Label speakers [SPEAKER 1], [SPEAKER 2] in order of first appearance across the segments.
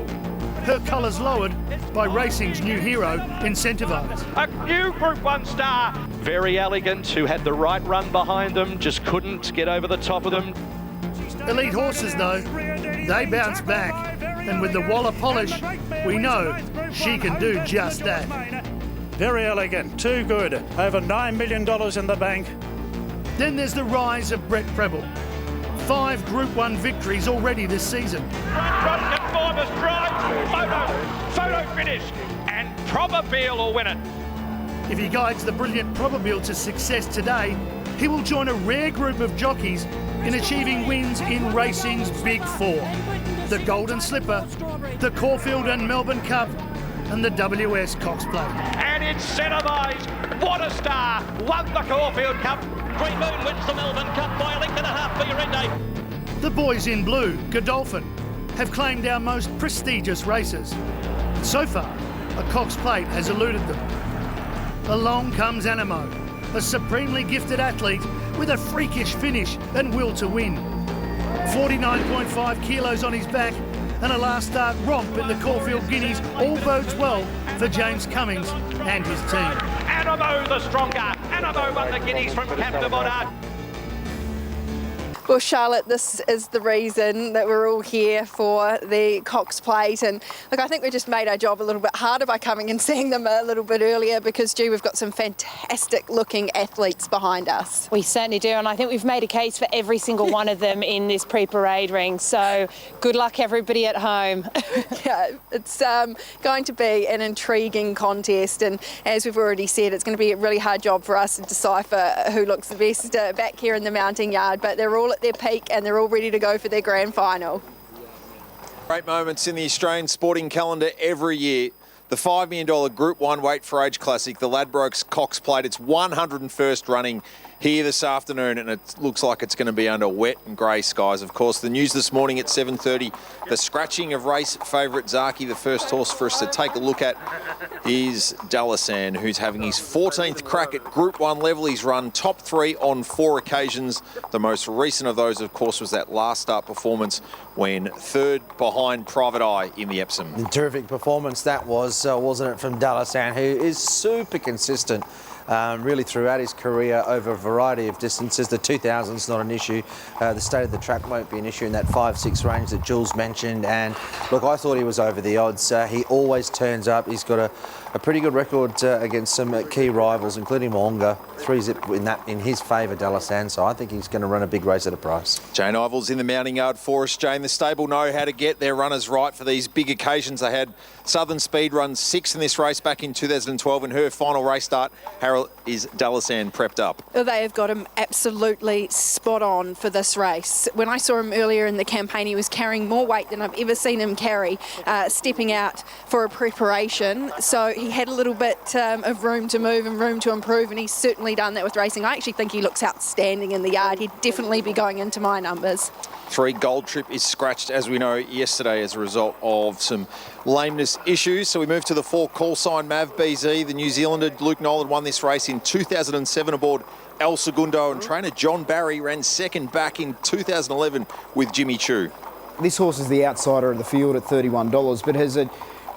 [SPEAKER 1] tremble. Her colours lowered by racing's new hero, Incentivise.
[SPEAKER 2] A new Group 1 star. Very elegant, who had the right run behind them, just couldn't get over the top of them.
[SPEAKER 1] Elite horses, though, they bounce back. And with the Waller polish, we know she can do just that.
[SPEAKER 3] Very elegant, too good. Over $9 million in the bank.
[SPEAKER 1] Then there's the rise of Brett Preble. 5 Group 1 victories already this season.
[SPEAKER 2] Front conformist drive, photo finish, and Probabeel will win it.
[SPEAKER 1] If he guides the brilliant Probabeel to success today, he will join a rare group of jockeys in achieving wins in racing's Big Four. The Golden Slipper, the Caulfield and Melbourne Cup, and the WS Cox Plate.
[SPEAKER 2] And Incentivise, what a star, won the Caulfield Cup. Green Moon wins the Melbourne Cup by a length and a half for Yorende.
[SPEAKER 1] The boys in blue, Godolphin, have claimed our most prestigious races. So far, a Cox Plate has eluded them. Along comes Animo, a supremely gifted athlete with a freakish finish and will to win. 49.5 kilos on his back and a last start romp in the Caulfield Guineas all bodes well for James Cummings and his team.
[SPEAKER 2] Animo the stronger. Animo won the Guineas from Captain Monard.
[SPEAKER 4] Well, Charlotte, this is the reason that we're all here for the Cox Plate. And look, I think we just made our job a little bit harder by coming and seeing them a little bit earlier because, gee, we've got some fantastic looking athletes behind us.
[SPEAKER 5] We certainly do, and I think we've made a case for every single one of them in this pre-parade ring. So good luck, everybody at home.
[SPEAKER 4] Yeah, it's going to be an intriguing contest. And as we've already said, it's going to be a really hard job for us to decipher who looks the best back here in the mounting yard. But they're all at their peak and they're all ready to go for their grand final.
[SPEAKER 6] Great moments in the Australian sporting calendar every year. The $5 million Group 1 Weight for Age Classic, the Ladbrokes Cox Plate. It's 101st running here this afternoon, and it looks like it's going to be under wet and grey skies. Of course, the news this morning at 7:30, the scratching of race favourite Zaki. The first horse for us to take a look at is Dalasan, who's having his 14th crack at Group 1 level. He's run top 3 on 4 occasions. The most recent of those, of course, was that last start performance when third behind Private Eye in the Epsom.
[SPEAKER 7] Terrific performance that was, wasn't it, from Dalasan, who is super consistent. Really throughout his career over a variety of distances. The 2000's not an issue. The state of the track won't be an issue in that 5-6 range that Jules mentioned. And look, I thought he was over the odds. He always turns up. He's got a pretty good record against some key rivals, including Moonga. 3-zip in his favour, Dalasan. So I think he's going to run a big race at a price.
[SPEAKER 6] Jane Ivel's in the mounting yard for us. Jane, the stable know how to get their runners right for these big occasions. They had Southern Speed run 6 in this race back in 2012. In her final race start, is Dalasan prepped up?
[SPEAKER 4] Well, they have got him absolutely spot on for this race. When I saw him earlier in the campaign, he was carrying more weight than I've ever seen him carry, stepping out for a preparation. So he had a little bit of room to move and room to improve, and he's certainly done that with racing. I actually think he looks outstanding in the yard. He'd definitely be going into my numbers.
[SPEAKER 6] 3 Gold Trip is scratched, as we know, yesterday as a result of some lameness issues. So we move to the 4 call sign Mav BZ. The New Zealander Luke Nolan won this race in 2007 aboard El Segundo, and trainer John Barry ran second back in 2011 with Jimmy Chu.
[SPEAKER 8] This horse is the outsider of the field at $31, but has a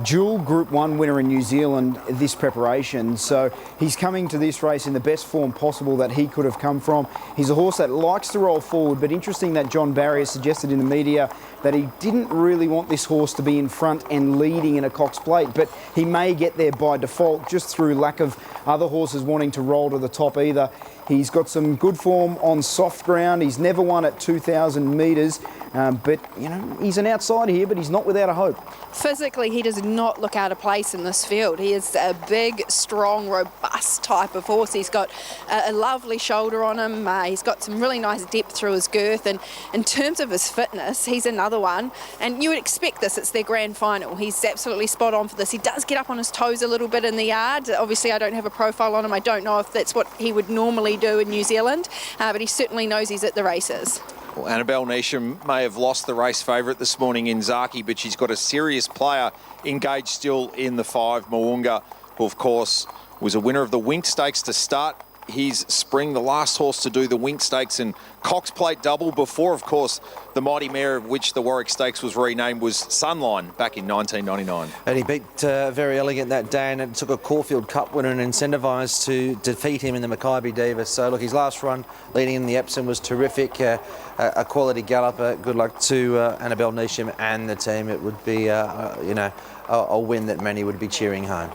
[SPEAKER 8] dual Group 1 winner in New Zealand this preparation, so he's coming to this race in the best form possible that he could have come from. He's a horse that likes to roll forward, but interesting that John Barry has suggested in the media that he didn't really want this horse to be in front and leading in a Cox Plate, but he may get there by default just through lack of other horses wanting to roll to the top either. He's got some good form on soft ground. He's never won at 2,000 metres, but you know, he's an outsider here, but he's not without a hope.
[SPEAKER 4] Physically, he does not look out of place in this field. He is a big, strong, robust type of horse. He's got a lovely shoulder on him. He's got some really nice depth through his girth, and in terms of his fitness, he's another one. And you would expect this. It's their grand final. He's absolutely spot on for this. He does get up on his toes a little bit in the yard. Obviously, I don't have a profile on him. I don't know if that's what he would normally do in New Zealand, but he certainly knows he's at the races.
[SPEAKER 6] Well, Annabelle Neesham may have lost the race favourite this morning in Zaki, but she's got a serious player engaged still in the 5, Moonga, who of course was a winner of the Wink Stakes to start his spring, the last horse to do the Wink Stakes and Cox Plate double before, of course, the mighty mare of which the Warwick Stakes was renamed was Sunline back in 1999.
[SPEAKER 7] And he beat Very Elegant that day, and it took a Caulfield Cup winner and incentivised to defeat him in the Mackay Diva. So look, his last run leading in the Epsom was terrific. A quality galloper. Good luck to Annabelle Neesham and the team. It would be, a win that many would be cheering home.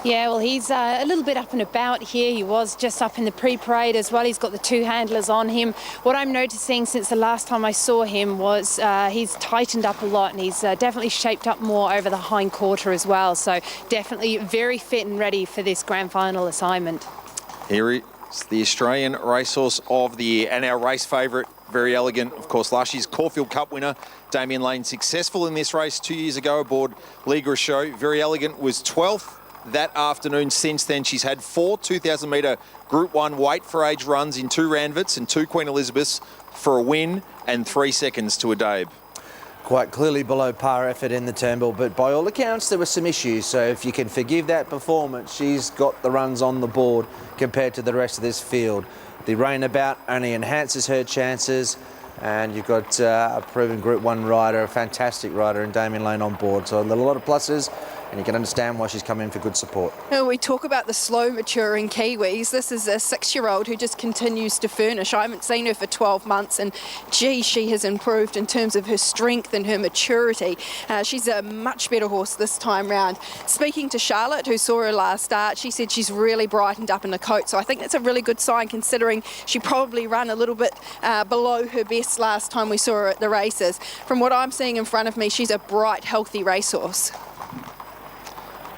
[SPEAKER 5] Yeah, well, he's a little bit up and about here. He was just up in the pre-parade as well. He's got the two handlers on him. What I'm noticing since the last time I saw him was he's tightened up a lot, and he's definitely shaped up more over the hind quarter as well. So definitely very fit and ready for this grand final assignment.
[SPEAKER 6] Here is the Australian racehorse of the year and our race favourite, Very Elegant. Of course, last year's Caulfield Cup winner, Damien Lane, successful in this race 2 years ago aboard Liga Show. Very Elegant was 12th that afternoon. Since then, she's had 4 2,000 metre Group 1 weight for age runs in 2 Randvits and 2 Queen Elizabeths for a win and 3 seconds to a Dabe.
[SPEAKER 7] Quite clearly below par effort in the Turnbull, but by all accounts there were some issues, so if you can forgive that performance, she's got the runs on the board compared to the rest of this field. The rain about only enhances her chances, and you've got a proven Group 1 rider, a fantastic rider in Damien Lane on board, so a lot of pluses, and you can understand why she's come in for good support.
[SPEAKER 4] We talk about the slow maturing Kiwis. This is a 6-year-old who just continues to furnish. I haven't seen her for 12 months, and gee, she has improved in terms of her strength and her maturity. She's a much better horse this time round. Speaking to Charlotte, who saw her last start, she said she's really brightened up in the coat, so I think that's a really good sign considering she probably ran a little bit below her best last time we saw her at the races. From what I'm seeing in front of me, she's a bright, healthy racehorse.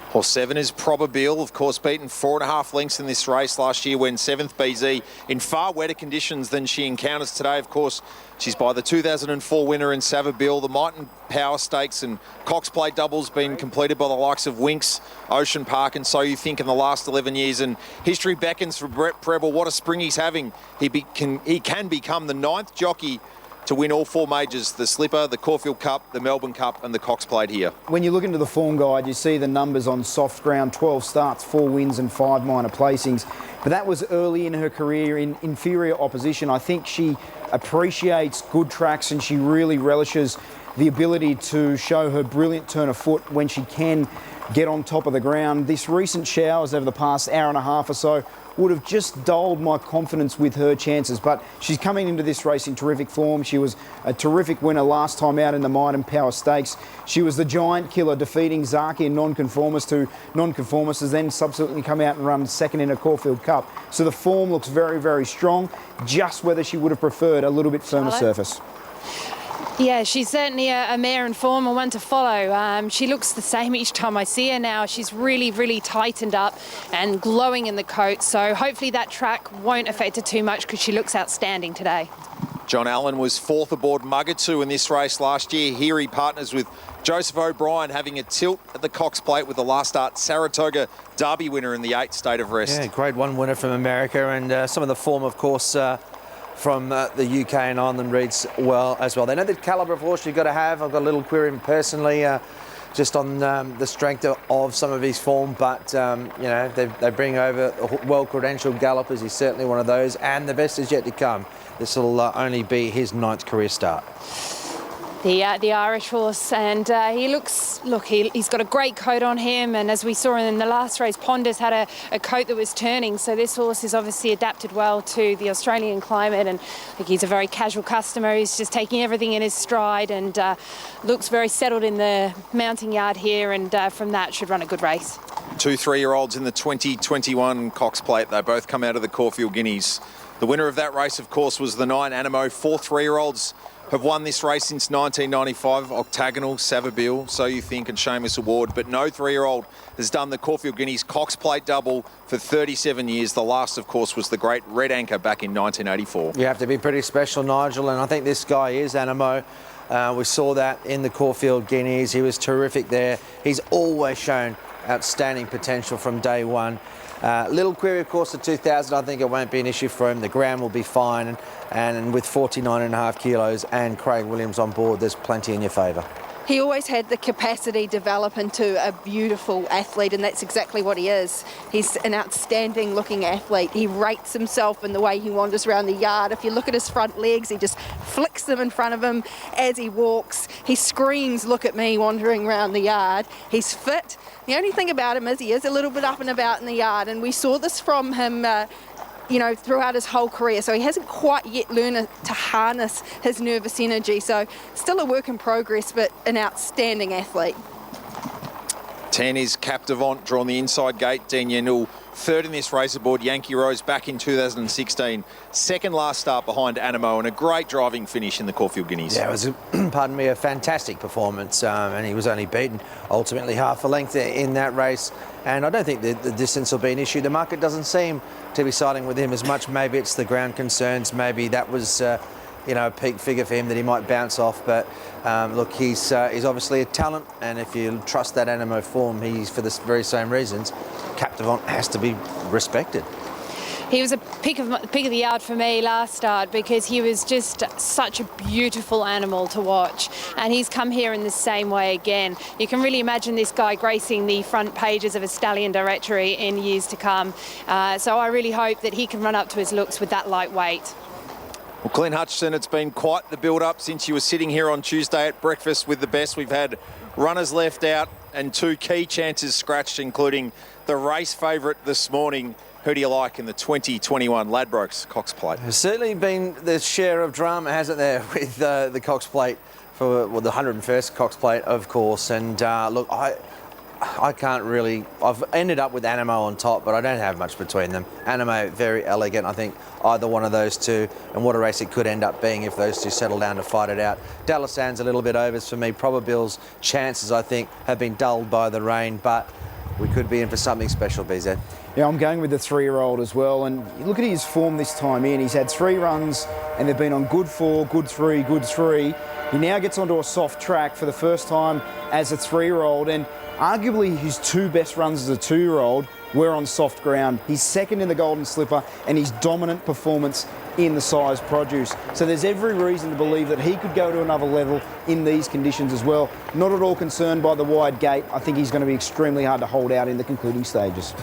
[SPEAKER 6] Horse 7 is Probabile, of course, beaten 4.5 lengths in this race last year when 7th BZ in far wetter conditions than she encounters today. Of course, she's by the 2004 winner in Savabile. The Mighton Power Stakes and Cox Plate doubles been completed by the likes of Winks, Ocean Park and So You Think in the last 11 years. And history beckons for Brett Preble. What a spring he's having. He can become the 9th jockey to win all 4 majors, the Slipper, the Caulfield Cup, the Melbourne Cup and the Cox Plate here.
[SPEAKER 8] When you look into the form guide, you see the numbers on soft ground, 12 starts, 4 wins and 5 minor placings. But that was early in her career in inferior opposition. I think she appreciates good tracks and she really relishes the ability to show her brilliant turn of foot when she can get on top of the ground. This recent showers over the past hour and a half or so would have just dulled my confidence with her chances, but she's coming into this race in terrific form. She was a terrific winner last time out in the Mighton Power Stakes. She was the giant killer, defeating Zaki and Nonconformist, who Nonconformist has then subsequently come out and run second in a Caulfield Cup. So the form looks very, very strong, just whether she would have preferred a little bit firmer surface.
[SPEAKER 5] Yeah, she's certainly a mare in form and one to follow. She looks the same each time I see her now. She's really, really tightened up and glowing in the coat. So hopefully that track won't affect her too much because she looks outstanding today.
[SPEAKER 6] John Allen was 4th aboard Mugatoo in this race last year. Here he partners with Joseph O'Brien, having a tilt at the Cox Plate with the last start Saratoga Derby winner in the 8th State of Rest.
[SPEAKER 7] Yeah, Grade 1 winner from America, and some of the form, of course, from the UK and Ireland reads well as well. They know the calibre of horse you've got to have. I've got a little query personally just on the strength of some of his form, but they bring over well-credentialed gallopers. He's certainly one of those, and the best is yet to come. This will only be his 9th career start.
[SPEAKER 5] The Irish horse, and he's got a great coat on him, and as we saw in the last race, Ponders had a coat that was turning, so this horse is obviously adapted well to the Australian climate, and I think he's a very casual customer. He's just taking everything in his stride and looks very settled in the mounting yard here, and from that should run a good race.
[SPEAKER 6] 2 3-year-olds in the 2021 Cox Plate. They both come out of the Caulfield Guineas. The winner of that race, of course, was the 9 Animo. 4 3-year-olds have won this race since 1995, Octagonal, Savabile, So You Think and Seamus Award, but no 3-year-old has done the Caulfield Guineas Cox Plate double for 37 years. The last, of course, was the great Red Anchor back in 1984.
[SPEAKER 7] You have to be pretty special, Nigel, and I think this guy is Animo. We saw that in the Caulfield Guineas. He was terrific there. He's always shown outstanding potential from day one. Little query, of course, at 2,000. I think it won't be an issue for him. The ground will be fine, and with 49.5 kilos and Craig Williams on board, there's plenty in your favour.
[SPEAKER 4] He always had the capacity to develop into a beautiful athlete, and that's exactly what he is. He's an outstanding looking athlete. He rates himself in the way he wanders around the yard. If you look at his front legs, he just flicks them in front of him as he walks. He screams, "Look at me," wandering around the yard. He's fit. The only thing about him is he is a little bit up and about in the yard, and we saw this from him throughout his whole career. So he hasn't quite yet learned to harness his nervous energy. So still a work in progress, but an outstanding athlete.
[SPEAKER 6] 10 is Captivant, drawn the inside gate. Dean Yendall, third in this race aboard Yankee Rose back in 2016. Second last start behind Animo, and a great driving finish in the Caulfield Guineas.
[SPEAKER 7] Yeah, it was, a fantastic performance, and he was only beaten ultimately half a length in that race. And I don't think the distance will be an issue. The market doesn't seem to be siding with him as much. Maybe it's the ground concerns. Maybe that was, a peak figure for him that he might bounce off. But look, he's obviously a talent, and if you trust that Animo form, he's for the very same reasons. Captivant has to be respected.
[SPEAKER 5] He was a pick of the yard for me last start because he was just such a beautiful animal to watch, and he's come here in the same way again. You can really imagine this guy gracing the front pages of a stallion directory in years to come. So I really hope that he can run up to his looks with that lightweight.
[SPEAKER 6] Well, Glenn Hutchison, it's been quite the build-up since you were sitting here on Tuesday at breakfast with the best. We've had runners left out and two key chances scratched, including the race favourite this morning. Who do you like in the 2021 Ladbrokes Cox Plate?
[SPEAKER 7] There's certainly been the share of drama, hasn't there, with the Cox Plate for the 101st Cox Plate, of course. And look, I can't really. I've ended up with Animo on top, but I don't have much between them. Animo, very elegant. I think either one of those two, and what a race it could end up being if those two settle down to fight it out. Dallas Sands a little bit overs for me. Probabill's chances, I think, have been dulled by the rain, but we could be in for something special, BZ.
[SPEAKER 8] Yeah, I'm going with the 3-year-old as well. And look at his form this time in. He's had 3 runs and they've been on good 4, good 3, good 3. He now gets onto a soft track for the first time as a 3-year-old. And arguably his 2 best runs as a 2-year-old were on soft ground. He's second in the Golden Slipper and his dominant performance in the size produce. So there's every reason to believe that he could go to another level in these conditions as well. Not at all concerned by the wide gate. I think he's going to be extremely hard to hold out in the concluding stages.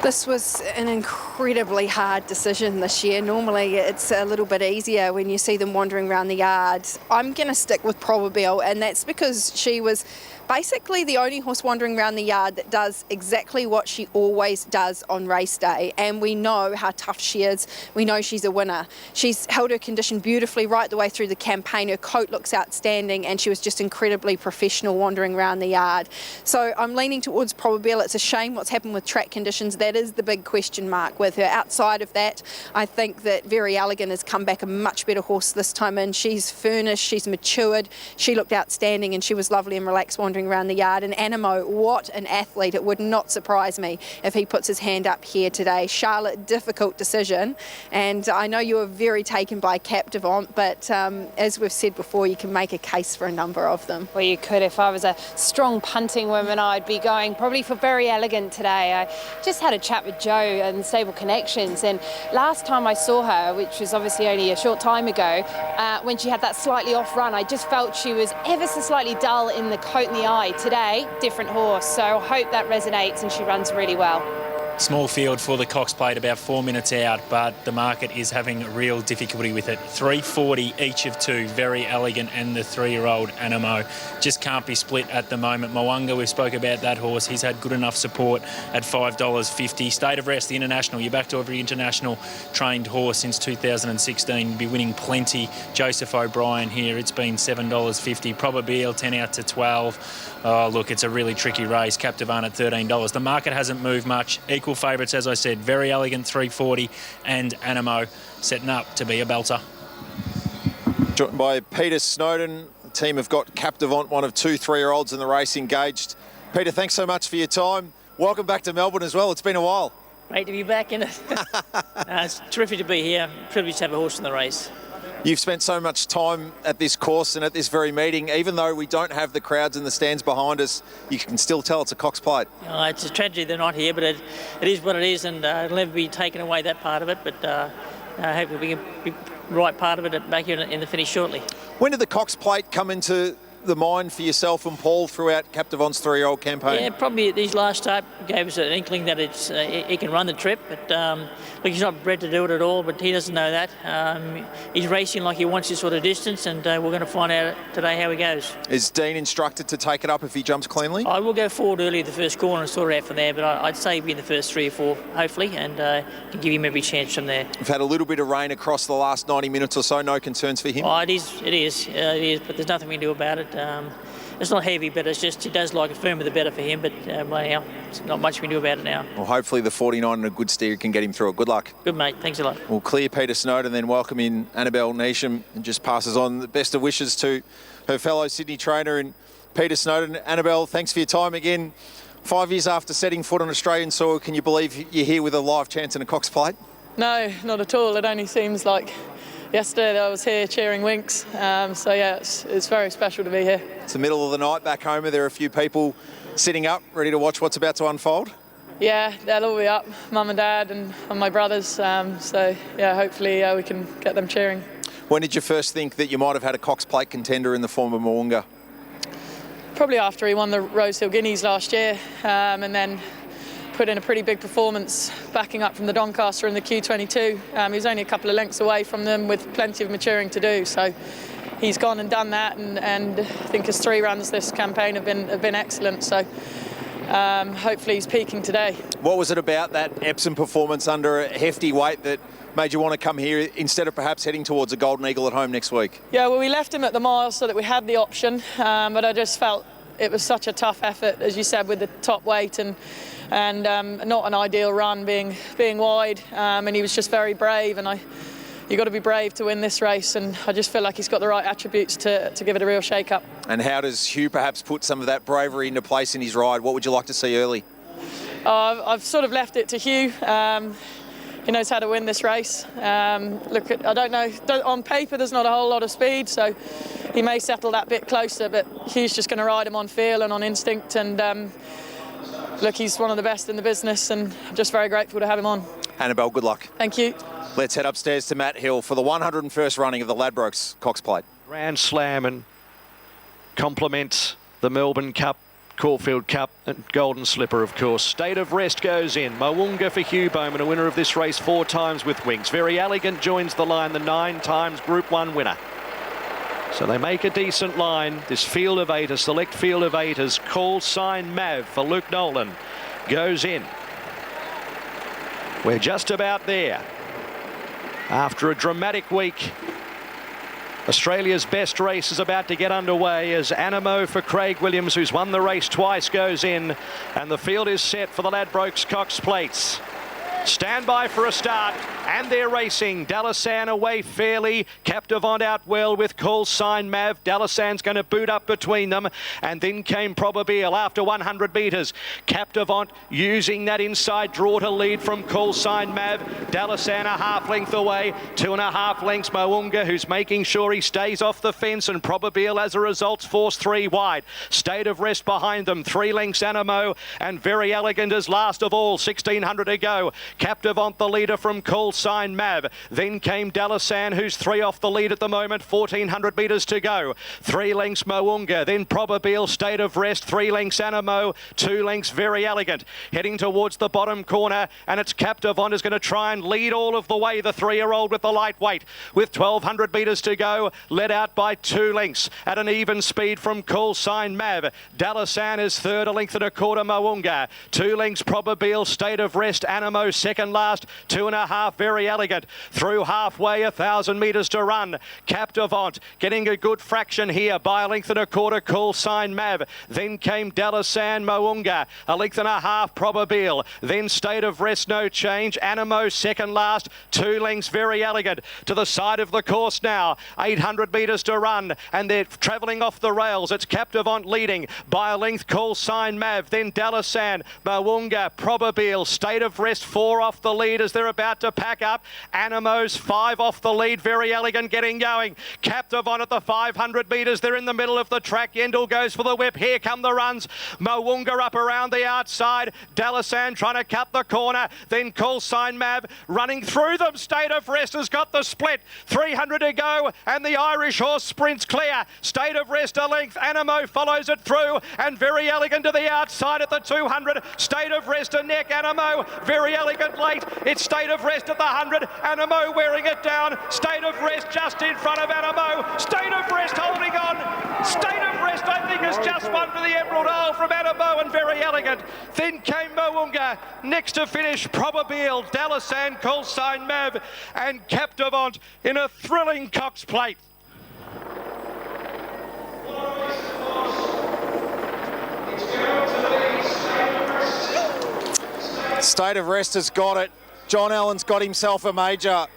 [SPEAKER 4] This was an incredibly hard decision this year. Normally it's a little bit easier when you see them wandering around the yard. I'm going to stick with Probabil, and that's because she was basically the only horse wandering around the yard that does exactly what she always does on race day, and we know how tough she is. We know she's a winner. She's held her condition beautifully right the way through the campaign. Her coat looks outstanding, and she was just incredibly professional wandering around the yard. So I'm leaning towards Probabil. It's a shame what's happened with track conditions. That is the big question mark with her. Outside of that, I think that Very Elegant has come back a much better horse this time in. She's furnished, she's matured, she looked outstanding, and she was lovely and relaxed wandering around the yard. And Animo, what an athlete. It would not surprise me if he puts his hand up here today. Charlotte, difficult decision, and I know you were very taken by Captivant, but as we've said before, you can make a case for a number of them.
[SPEAKER 5] Well, you could. If I was a strong punting woman, I'd be going probably for Very Elegant today. I just had a chat with Joe and Stable Connections, and last time I saw her, which was obviously only a short time ago, when she had that slightly off run, I just felt she was ever so slightly dull in the coat and the eye. Today, different horse, so I hope that resonates and she runs really well.
[SPEAKER 9] Small field for the Cox Plate, about 4 minutes out, but the market is having real difficulty with it. 340 each of 2, Very Elegant and the 3-year-old Animo. Just can't be split at the moment. Mwanga, we spoke about that horse. He's had good enough support at $5.50. State of Rest, the International. You're back to every international trained horse since 2016. You'll be winning plenty. Joseph O'Brien here. It's been $7.50. Probabil, 10 out to 12. Oh, look, it's a really tricky race. Captivant at $13. The market hasn't moved much. Equal favourites, as I said, Very Elegant, 340, and Animo setting up to be a belter.
[SPEAKER 6] Joined by Peter Snowden. The team have got Captivant, one of 2 3-year-olds in the race, engaged. Peter, thanks so much for your time. Welcome back to Melbourne as well. It's been a while.
[SPEAKER 10] Great to be back in it. It's terrific to be here. Privileged to have a horse in the race.
[SPEAKER 6] You've spent so much time at this course and at this very meeting. Even though we don't have the crowds in the stands behind us, you can still tell it's a Cox Plate.
[SPEAKER 10] It's a tragedy they're not here, but it is what it is, and it'll never be taken away, that part of it. But I hope we can be the right part of it back here in the finish shortly.
[SPEAKER 6] When did the Cox Plate come into the mind for yourself and Paul throughout Captivon's 3-year-old campaign?
[SPEAKER 10] Yeah, probably these last start gave us an inkling that he can run the trip, but look, he's not bred to do it at all, but he doesn't know that. He's racing like he wants this sort of distance, and we're going to find out today how he goes.
[SPEAKER 6] Is Dean instructed to take it up if he jumps cleanly?
[SPEAKER 10] I will go forward early the first corner and sort it out from there, but I'd say he'll be in the first 3 or 4, hopefully, and can give him every chance from there.
[SPEAKER 6] We've had a little bit of rain across the last 90 minutes or so. No concerns for him?
[SPEAKER 10] Oh, it is, but there's nothing we can do about it. It's not heavy, but it's just, he does like it firmer the better for him, but well, it's not much we can do about it now.
[SPEAKER 6] Well, hopefully the 49 and a good steer can get him through it. Good luck.
[SPEAKER 10] Good, mate. Thanks a lot.
[SPEAKER 6] We'll clear Peter Snowden, then welcome in Annabelle Neesham, and just passes on the best of wishes to her fellow Sydney trainer and Peter Snowden. Annabelle, thanks for your time again. 5 years after setting foot on Australian soil, can you believe you're here with a live chance in a Cox Plate?
[SPEAKER 11] No, not at all. It only seems like yesterday that I was here cheering Winks. So yeah, it's very special to be here.
[SPEAKER 6] It's the middle of the night back home. Are there a few people sitting up, ready to watch what's about to unfold?
[SPEAKER 11] Yeah, they'll all be up, Mum and Dad and my brothers. So yeah, hopefully we can get them cheering.
[SPEAKER 6] When did you first think that you might have had a Cox Plate contender in the form of Mo'unga?
[SPEAKER 11] Probably after he won the Rosehill Guineas last year, and then put in a pretty big performance backing up from the Doncaster in the Q22. He was only a couple of lengths away from them with plenty of maturing to do. So he's gone and done that, and I think his 3 runs this campaign have been excellent. So hopefully he's peaking today.
[SPEAKER 6] What was it about that Epsom performance under a hefty weight that made you want to come here instead of perhaps heading towards a Golden Eagle at home next week?
[SPEAKER 11] Yeah, well, we left him at the mile so that we had the option, but I just felt it was such a tough effort, as you said, with the top weight and not an ideal run being wide, and he was just very brave, and you've got to be brave to win this race, and I just feel like he's got the right attributes to give it a real shake-up.
[SPEAKER 6] And how does Hugh perhaps put some of that bravery into place in his ride? What would you like to see early?
[SPEAKER 11] I've sort of left it to Hugh. He knows how to win this race. I don't know, on paper there's not a whole lot of speed, so he may settle that bit closer, but Hugh's just going to ride him on feel and on instinct, and look, he's one of the best in the business, and I'm just very grateful to have him on.
[SPEAKER 6] Annabelle, good luck.
[SPEAKER 11] Thank you.
[SPEAKER 6] Let's head upstairs to Matt Hill for the 101st running of the Ladbrokes Cox Plate.
[SPEAKER 12] Grand Slam and complements the Melbourne Cup, Caulfield Cup and Golden Slipper, of course. State of Rest goes in. Mo'unga for Hugh Bowman, a winner of this race 4 times with Winks. Very Elegant joins the line, the 9 times Group 1 winner. So they make a decent line. This field of 8, a select field of 8, as Call Sign Mav for Luke Nolan goes in. We're just about there. After a dramatic week, Australia's best race is about to get underway as Animo for Craig Williams, who's won the race twice, goes in, and the field is set for the Ladbrokes Cox Plates. Stand by for a start, and they're racing. Dalasan away fairly. Captivant out well with Call Sign Mav. Dalasan's going to boot up between them, and then came Probabeel after 100 metres. Captivant using that inside draw to lead from Call Sign Mav. Dalasan a half length away, 2.5 lengths Mo'unga, who's making sure he stays off the fence, and Probabeel as a result force 3 wide. State of Rest behind them, 3 lengths Animo, and Very Elegant is last of all, 1600 to go. Captivant the leader from Call Sign Mav. Then came Dalasan, who's 3 off the lead at the moment, 1400 metres to go. 3 lengths Mo'unga, then Probabeel, State of Rest, 3 lengths Animo, 2 lengths Very Elegant. Heading towards the bottom corner, and it's Captivant is going to try and lead all of the way, the 3-year-old with the lightweight. With 1200 metres to go, led out by 2 lengths at an even speed from Call Sign Mav. Dalasan is 3rd, 1.25 lengths Mo'unga. 2 lengths Probabeel, State of Rest, Animo, second last, 2.5 Very Elegant. Through halfway, 1,000 metres to run. Captivant getting a good fraction here by 1.25 lengths, Call Sign Mav. Then came Dalasan, Mo'unga, 1.5 lengths Probabeel. Then State of Rest, no change. Animo second last, 2 lengths Very Elegant. To the side of the course now, 800 metres to run, and they're travelling off the rails. It's Captivant leading by 1 length, Call Sign Mav. Then Dalasan, Mo'unga, Probabeel, State of Rest 4 4 off the lead as they're about to pack up. Anamo's 5 off the lead. Very Elegant getting going. Captive on at the 500 metres. They're in the middle of the track. Yendall goes for the whip. Here come the runs. Moonga up around the outside. Dalasan trying to cut the corner. Then Call Sign Mav running through them. State of Rest has got the split. 300 to go and the Irish horse sprints clear. State of Rest a length. Animo follows it through and Very Elegant to the outside at the 200. State of Rest a neck. Animo. Very Elegant late. It's State of Rest at the 100. Animo wearing it down. State of Rest just in front of Animo. State of Rest holding on. State of Rest I think has just won for the Emerald Isle from Animo and Very Elegant. Then came Moonga. Next to finish Probabile, Dalasan, Call Sign Mav and Captivant in a thrilling Cox Plate.
[SPEAKER 6] State of Rest has got it. John Allen's got himself a major.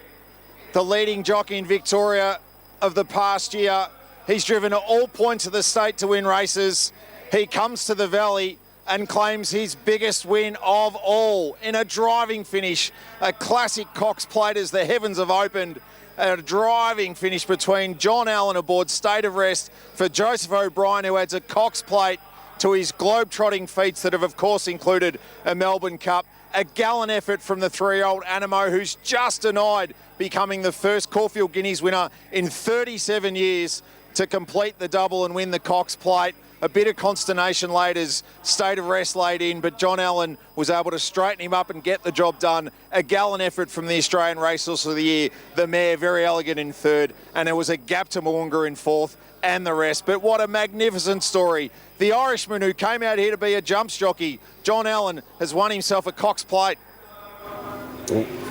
[SPEAKER 6] The leading jockey in Victoria of the past year. He's driven at all points of the state to win races. He comes to the Valley and claims his biggest win of all in a driving finish. A classic Cox Plate as the heavens have opened. A driving finish between John Allen aboard State of Rest for Joseph O'Brien, who adds a Cox Plate to his globe-trotting feats that have, of course, included a Melbourne Cup. A gallant effort from the 3-year-old Animo, who's just denied becoming the first Caulfield Guineas winner in 37 years to complete the double and win the Cox Plate. A bit of consternation late as State of Rest laid in, but John Allen was able to straighten him up and get the job done. A gallant effort from the Australian Racehorse of the Year, the mare Very Elegant in 3rd, and there was a gap to Moonga in 4th and the rest. But what a magnificent story. The Irishman who came out here to be a jumps jockey, John Allen, has won himself a Cox Plate.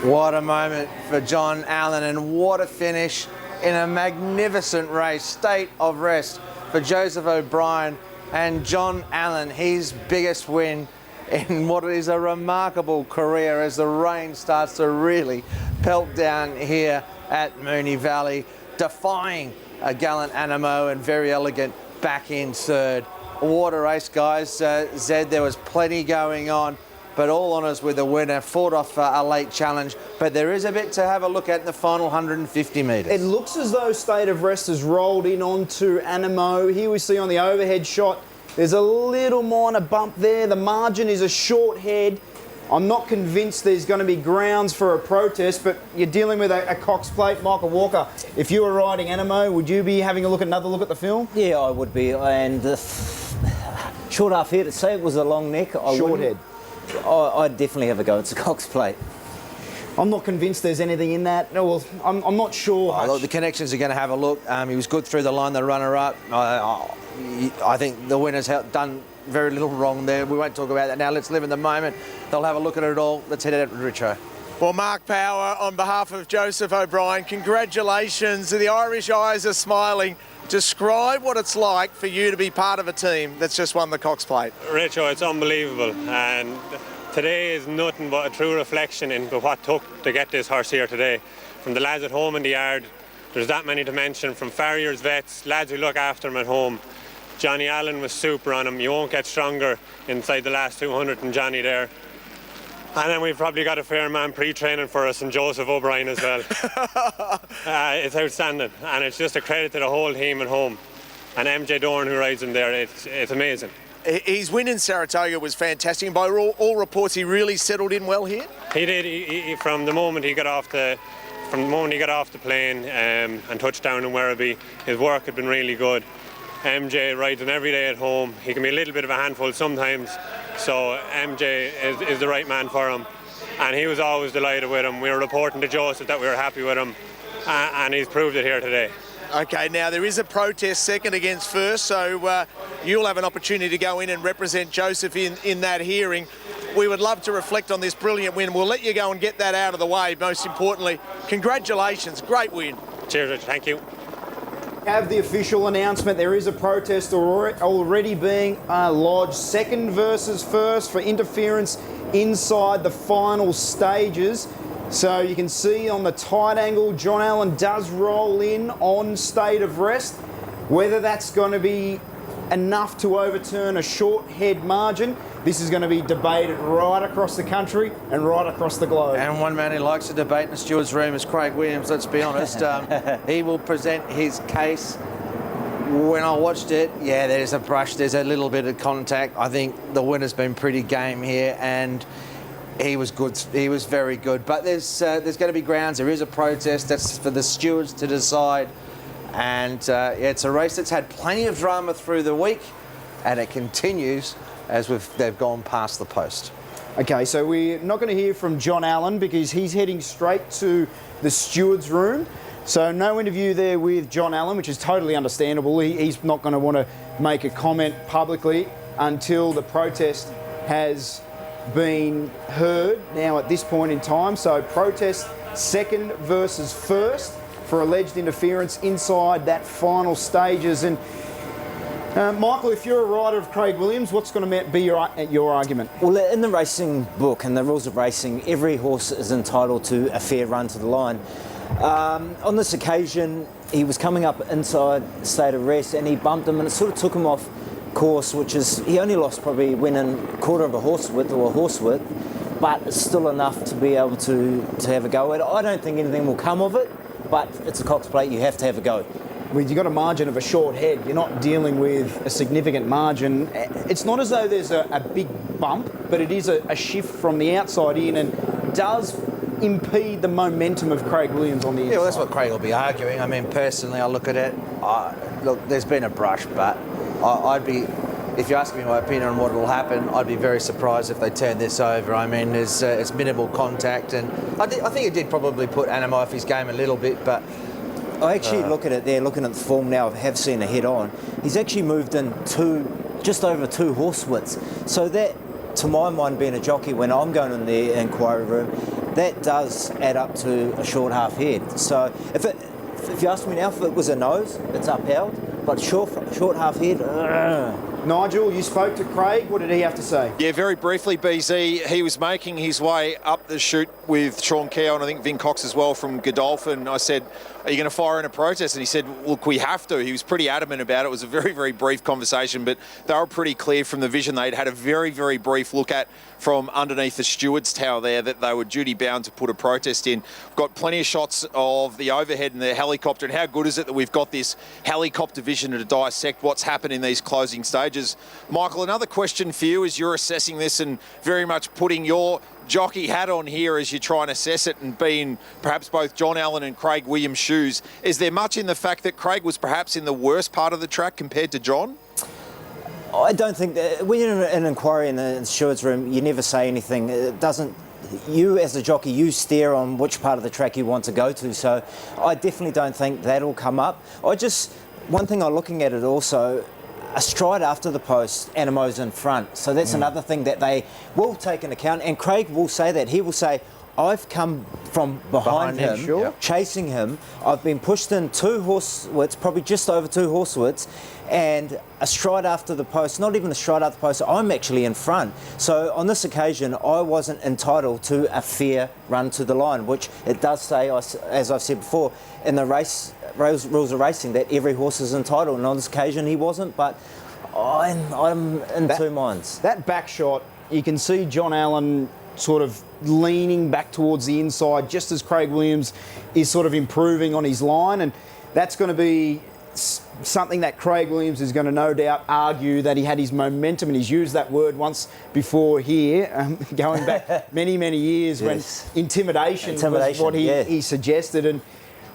[SPEAKER 7] What a moment for John Allen and what a finish in a magnificent race. State of Rest for Joseph O'Brien and John Allen, his biggest win in what is a remarkable career as the rain starts to really pelt down here at Moonee Valley, defying a gallant Animo and Very Elegant back in 3rd. What a race, guys. Zed, there was plenty going on, but all honours with the winner. Fought off a late challenge, but there is a bit to have a look at in the final 150 metres.
[SPEAKER 8] It looks as though State of Rest has rolled in onto Animo. Here we see on the overhead shot, there's a little minor bump there. The margin is a short head. I'm not convinced there's going to be grounds for a protest, but you're dealing with a Cox Plate. Michael Walker, if you were riding Animo, would you be having another look at the film?
[SPEAKER 13] Yeah, I would be. And short half head, to say it was a long neck.
[SPEAKER 8] Short head.
[SPEAKER 13] I'd definitely have a go. It's a Cox Plate.
[SPEAKER 8] I'm not convinced there's anything in that. No, well, I'm not sure.
[SPEAKER 7] Look, the connections are going to have a look. He was good through the line, the runner-up. I think the winner's done very little wrong there. We won't talk about that now. Let's live in the moment. They'll have a look at it all. Let's head out with Richo.
[SPEAKER 14] Well, Mark Power, on behalf of Joseph O'Brien, congratulations. The Irish eyes are smiling. Describe what it's like for you to be part of a team that's just won the Cox Plate.
[SPEAKER 15] Richo, it's unbelievable. And today is nothing but a true reflection into what took to get this horse here today. From the lads at home in the yard, there's that many to mention, from farriers, vets, lads who look after him at home. Johnny Allen was super on him. You won't get stronger inside the last 200 than Johnny there. And then we've probably got a fair man pre-training for us, and Joseph O'Brien as well. It's outstanding, and it's just a credit to the whole team at home. And MJ Dorn, who rides him there, it's amazing.
[SPEAKER 14] His win in Saratoga was fantastic, and by all reports, he really settled in well here.
[SPEAKER 15] He did. He, from the moment he got off the plane and touched down in Werribee, his work had been really good. MJ rides him every day at home. He can be a little bit of a handful sometimes, so MJ is the right man for him, and he was always delighted with him. We were reporting to Joseph that we were happy with him, and he's proved it here today.
[SPEAKER 14] Okay, now there is a protest second against first, so you'll have an opportunity to go in and represent Joseph in that hearing. We would love to reflect on this brilliant win. We'll let you go and get that out of the way. Most importantly, congratulations, great win.
[SPEAKER 15] Cheers, Richard, thank you.
[SPEAKER 8] Have the official announcement. There is a protest already being lodged. Second versus first for interference inside the final stages. So you can see on the tight angle, John Allen does roll in on State of Rest. Whether that's going to be enough to overturn a short head margin? This is going to be debated right across the country and right across the globe.
[SPEAKER 7] And one man who likes to debate in the steward's room is Craig Williams, let's be honest. He will present his case. When I watched it, yeah, there's a brush, there's a little bit of contact. I think the winner's been pretty game here, and he was good. He was very good. But there's going to be grounds. There is a protest. That's for the stewards to decide. And yeah, it's a race that's had plenty of drama through the week, and it continues as they've gone past the post.
[SPEAKER 8] Okay, so we're not going to hear from John Allen because he's heading straight to the steward's room. So no interview there with John Allen, which is totally understandable. He's not going to want to make a comment publicly until the protest has been heard now at this point in time. So protest second versus first for alleged interference inside that final stages. And Michael, if you're a rider of Craig Williams, what's going to be your argument?
[SPEAKER 13] Well, in the racing book and the rules of racing, every horse is entitled to a fair run to the line. On this occasion, he was coming up inside state of rest and he bumped him, and it sort of took him off course, which is, he only lost probably went in a quarter of a horse width or a horse width, but it's still enough to be able to have a go at it. I don't think anything will come of it, but it's a Cox Plate, you have to have a go.
[SPEAKER 8] Well, you've got a margin of a short head. You're not dealing with a significant margin. It's not as though there's a big bump, but it is a shift from the outside in and does impede the momentum of Craig Williams on the inside.
[SPEAKER 7] Yeah, well, that's what Craig will be arguing. I mean, personally, I look at it, look, there's been a brush, but I'd be, if you ask me my opinion on what will happen, I'd be very surprised if they turn this over. I mean, it's minimal contact, and I think it did probably put Animo off his game a little bit, but
[SPEAKER 13] I actually look at it there, looking at the form now, I have seen a head on. He's actually moved in just over 2 horse widths. So that, to my mind, being a jockey, when I'm going in the inquiry room, that does add up to a short half head. So if you ask me now if it was a nose, it's upheld, but short half head,
[SPEAKER 8] Nigel, you spoke to Craig. What did he have to say?
[SPEAKER 6] Yeah, very briefly, BZ. He was making his way up the chute with Sean Keogh and I think Vin Cox as well from Godolphin. I said, are you going to fire in a protest? And he said, look, we have to. He was pretty adamant about it. It was a very, very brief conversation, but they were pretty clear from the vision they'd had a very, very brief look at from underneath the steward's tower there that they were duty bound to put a protest in. We've got plenty of shots of the overhead and the helicopter, and how good is it that we've got this helicopter vision to dissect what's happened in these closing stages. Michael, another question for you as you're assessing this and very much putting your jockey hat on here as you try and assess it and being perhaps both John Allen and Craig Williams' shoes. Is there much in the fact that Craig was perhaps in the worst part of the track compared to John?
[SPEAKER 13] I don't think that when you're in an inquiry in the steward's room, you never say anything. It doesn't. You as a jockey, you steer on which part of the track you want to go to. So I definitely don't think that'll come up. One thing I'm looking at it also, a stride after the post, Animo's in front. So that's another thing that they will take into account. And Craig will say that. He will say, I've come from behind him,
[SPEAKER 8] sure,
[SPEAKER 13] chasing him. I've been pushed in 2 horse widths, probably just over 2 horse widths, and a stride after the post, not even a stride after the post, I'm actually in front. So on this occasion, I wasn't entitled to a fair run to the line, which it does say, as I've said before, in the rules of racing, that every horse is entitled. And on this occasion, he wasn't, but I'm in 2 minds.
[SPEAKER 8] That back shot, you can see John Allen sort of leaning back towards the inside just as Craig Williams is sort of improving on his line, and that's going to be something that Craig Williams is going to no doubt argue that he had his momentum, and he's used that word once before here, going back many, many years, yes, when intimidation was what he suggested, and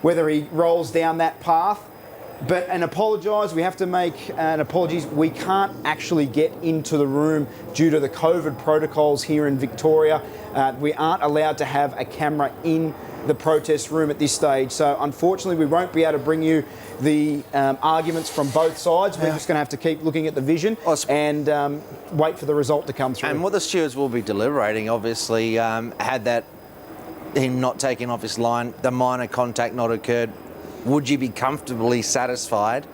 [SPEAKER 8] whether he rolls down that path. But we have to make an apologies. We can't actually get into the room due to the COVID protocols here in Victoria. We aren't allowed to have a camera in the protest room at this stage. So unfortunately, we won't be able to bring you the arguments from both sides. We're just going to have to keep looking at the vision and wait for the result to come through.
[SPEAKER 7] And what the stewards will be deliberating, obviously, had that him not taking off his line, the minor contact not occurred, would you be comfortably satisfied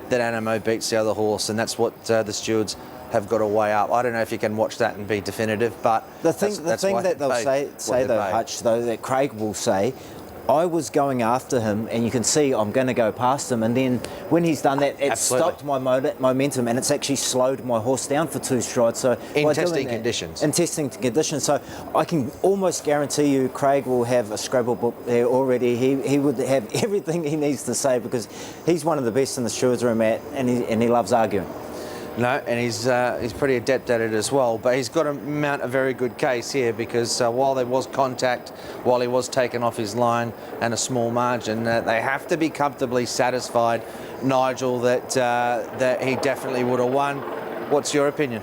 [SPEAKER 7] that Animo beats the other horse? And that's what the stewards have got to weigh up. I don't know if you can watch that and be definitive, but
[SPEAKER 13] the thing that they'll say though, Hutch, though, that Craig will say, I was going after him, and you can see I'm going to go past him, and then when he's done that, it stopped my momentum, and it's actually slowed my horse down for 2 strides. So
[SPEAKER 7] in testing conditions.
[SPEAKER 13] In testing conditions. So I can almost guarantee you Craig will have a Scrabble book there already. He would have everything he needs to say, because he's one of the best in the stewards room, and he loves arguing.
[SPEAKER 7] No, and he's pretty adept at it as well. But he's got to mount a very good case here, because while there was contact, while he was taken off his line and a small margin, they have to be comfortably satisfied, Nigel, that he definitely would have won. What's your opinion?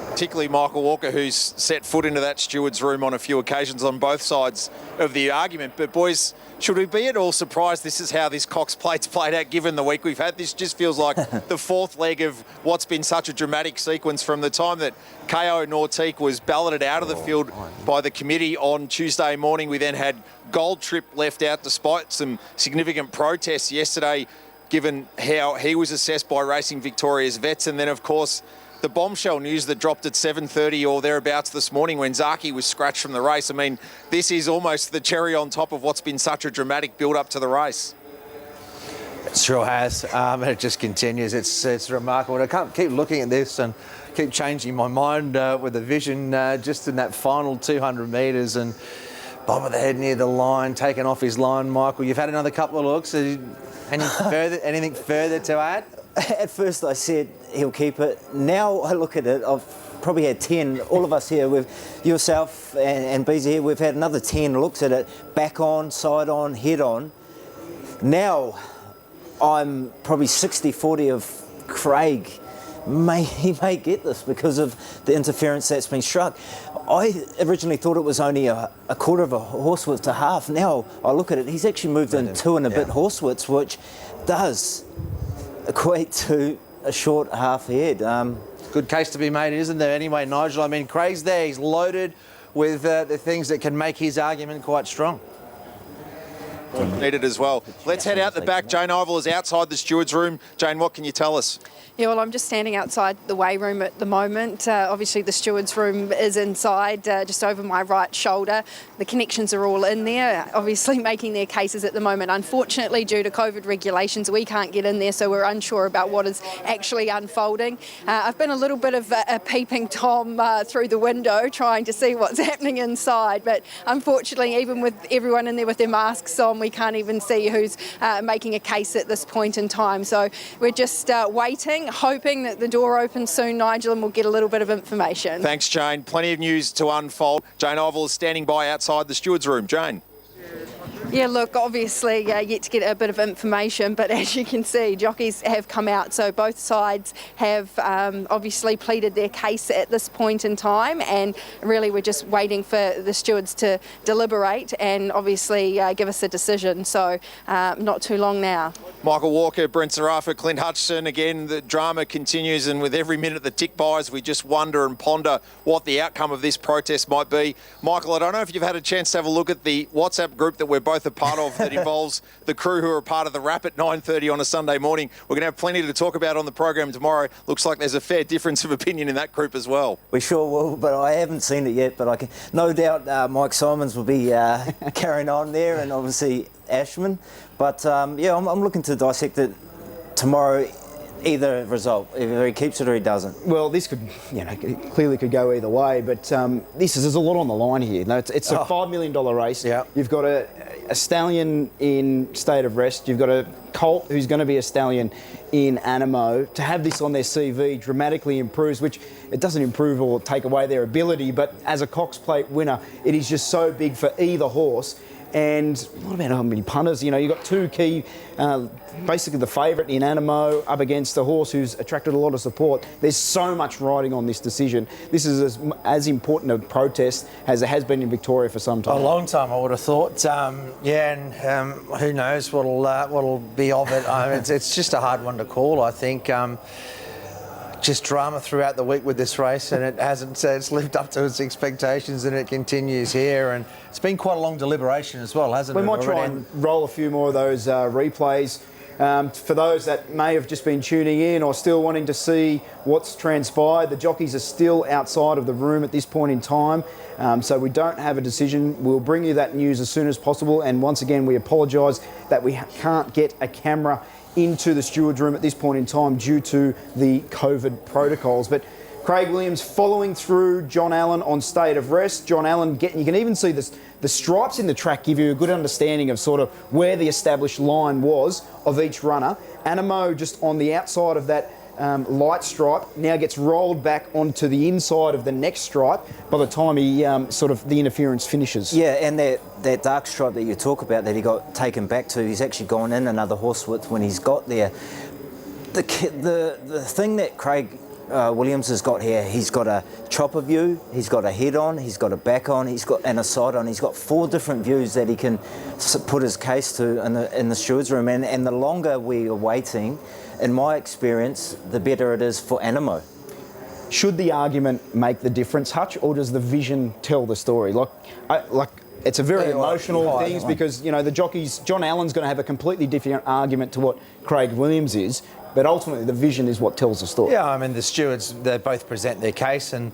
[SPEAKER 6] Particularly Michael Walker, who's set foot into that steward's room on a few occasions on both sides of the argument. But boys, should we be at all surprised this is how this Cox Plate's played out, given the week we've had? This just feels like the 4th leg of what's been such a dramatic sequence from the time that KO Nautique was balloted out of the field by the committee on Tuesday morning. We then had Gold Trip left out despite some significant protests yesterday, given how he was assessed by Racing Victoria's vets. And then, of course, the bombshell news that dropped at 7:30 or thereabouts this morning when Zaki was scratched from the race. I mean, this is almost the cherry on top of what's been such a dramatic build-up to the race.
[SPEAKER 7] It sure has, and it just continues. It's remarkable. I can't keep looking at this and keep changing my mind with the vision just in that final 200 metres, and bob of the head near the line, taken off his line. Michael, you've had another couple of looks. Anything further to add?
[SPEAKER 13] At first I said he'll keep it. Now I look at it, I've probably had 10, all of us here, with yourself and Beezy here, we've had another 10 looks at it, back on, side on, head on. Now I'm probably 60-40 of Craig. He may get this because of the interference that's been struck. I originally thought it was only a quarter of a horsewidth to half. Now I look at it, he's actually moved in 2 and a bit horsewidths, which does equate to a short half head.
[SPEAKER 7] Good case to be made, isn't there? Anyway, Nigel, I mean, Craig's there. He's loaded with the things that can make his argument quite strong.
[SPEAKER 6] Needed as well. Let's head out the back. Jane Ivel is outside the steward's room. Jane, what can you tell us?
[SPEAKER 4] Yeah, well, I'm just standing outside the weigh room at the moment. Obviously, the steward's room is inside, just over my right shoulder. The connections are all in there, obviously making their cases at the moment. Unfortunately, due to COVID regulations, we can't get in there, so we're unsure about what is actually unfolding. I've been a little bit of a peeping Tom through the window, trying to see what's happening inside, but unfortunately, even with everyone in there with their masks on, we can't even see who's making a case at this point in time. So we're just waiting, hoping that the door opens soon, Nigel, and we'll get a little bit of information.
[SPEAKER 6] Thanks, Jane. Plenty of news to unfold. Jane Ivel is standing by outside the steward's room. Jane.
[SPEAKER 4] Yeah, look, obviously yet to get a bit of information, but as you can see, jockeys have come out, so both sides have obviously pleaded their case at this point in time, and really we're just waiting for the stewards to deliberate and obviously give us a decision, so not too long now.
[SPEAKER 6] Michael Walker, Brent Zarafa, Clint Hutchison. Again, the drama continues, and with every minute that tick buys, we just wonder and ponder what the outcome of this protest might be. Michael, I don't know if you've had a chance to have a look at the WhatsApp group that we're both a part of that involves the crew who are a part of the wrap at 9:30 on a Sunday morning. We're going to have plenty to talk about on the program tomorrow. Looks like there's a fair difference of opinion in that group as well.
[SPEAKER 13] We sure will, but I haven't seen it yet, but I can no doubt Mike Simons will be carrying on there, and obviously Ashman. But yeah, I'm looking to dissect it tomorrow. Either result, either he keeps it or he doesn't.
[SPEAKER 8] Well, this could, clearly could go either way, but there's a lot on the line here. It's a $5 million race.
[SPEAKER 7] Yeah.
[SPEAKER 8] You've got a stallion in State of Rest. You've got a colt who's going to be a stallion in Animo. To have this on their CV dramatically improves, which it doesn't improve or take away their ability, but as a Cox Plate winner, it is just so big for either horse. And what about how many punters? You've got 2 key, basically the favourite in Animo up against a horse who's attracted a lot of support. There's so much riding on this decision. This is as important a protest as it has been in Victoria for some time.
[SPEAKER 7] A long time, I would have thought. Who knows what'll be of it. It's just a hard one to call, I think. Just drama throughout the week with this race, and it hasn't. It's lived up to its expectations, and it continues here. And it's been quite a long deliberation as well, hasn't it?
[SPEAKER 8] We might try and roll a few more of those replays. For those that may have just been tuning in or still wanting to see what's transpired, the jockeys are still outside of the room at this point in time, so we don't have a decision. We'll bring you that news as soon as possible, and once again we apologise that we can't get a camera into the steward's room at this point in time due to the COVID protocols. But Craig Williams following through John Allen on state of rest. John Allen, you can even see the stripes in the track give you a good understanding of sort of where the established line was of each runner. Animo just on the outside of that light stripe now gets rolled back onto the inside of the next stripe by the time he the interference finishes.
[SPEAKER 13] Yeah, and that dark stripe that you talk about that he got taken back to, he's actually gone in another horse width when he's got there. The thing that Craig Williams has got here, he's got a chopper view, he's got a head on, he's got a back on, and a side on. He's got 4 different views that he can put his case to in the steward's room. And the longer we are waiting, in my experience, the better it is for Animo.
[SPEAKER 8] Should the argument make the difference, Hutch, or does the vision tell the story? It's a very emotional thing because, the jockeys, John Allen's going to have a completely different argument to what Craig Williams is, but ultimately the vision is what tells the story.
[SPEAKER 7] Yeah, I mean, the stewards, they both present their case and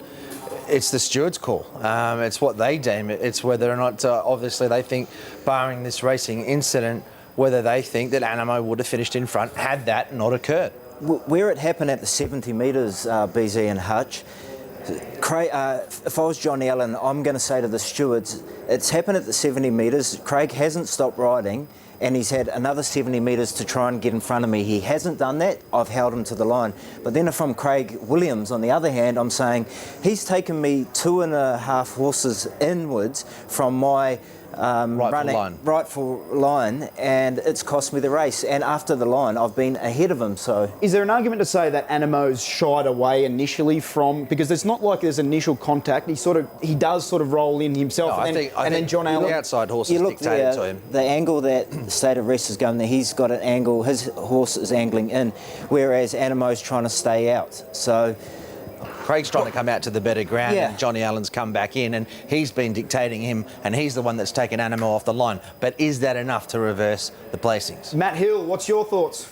[SPEAKER 7] it's the steward's call. It's what they deem it. It's whether or not, obviously, they think, barring this racing incident, whether they think that Animo would have finished in front had that not occurred.
[SPEAKER 13] Where it happened at the 70 metres, BZ and Hutch, if I was John Allen, I'm going to say to the stewards, it's happened at the 70 metres, Craig hasn't stopped riding, and he's had another 70 metres to try and get in front of me. He hasn't done that, I've held him to the line. But then if I'm Craig Williams, on the other hand, I'm saying he's taken me 2.5 horses inwards from my rightful line, and it's cost me the race. And after the line, I've been ahead of him. So,
[SPEAKER 8] is there an argument to say that Animo's shied away initially from, because it's not like there's initial contact? He does sort of roll in himself,
[SPEAKER 7] I think
[SPEAKER 8] then John Allen.
[SPEAKER 7] The outside horses dictated to him.
[SPEAKER 13] The angle that State of Rest is going there, he's got an angle. His horse is angling in, whereas Animo's trying to stay out. So.
[SPEAKER 7] Craig's trying to come out to the better ground, and Johnny Allen's come back in, and he's been dictating him, and he's the one that's taken Animo off the line. But is that enough to reverse the placings?
[SPEAKER 8] Matt Hill, what's your thoughts?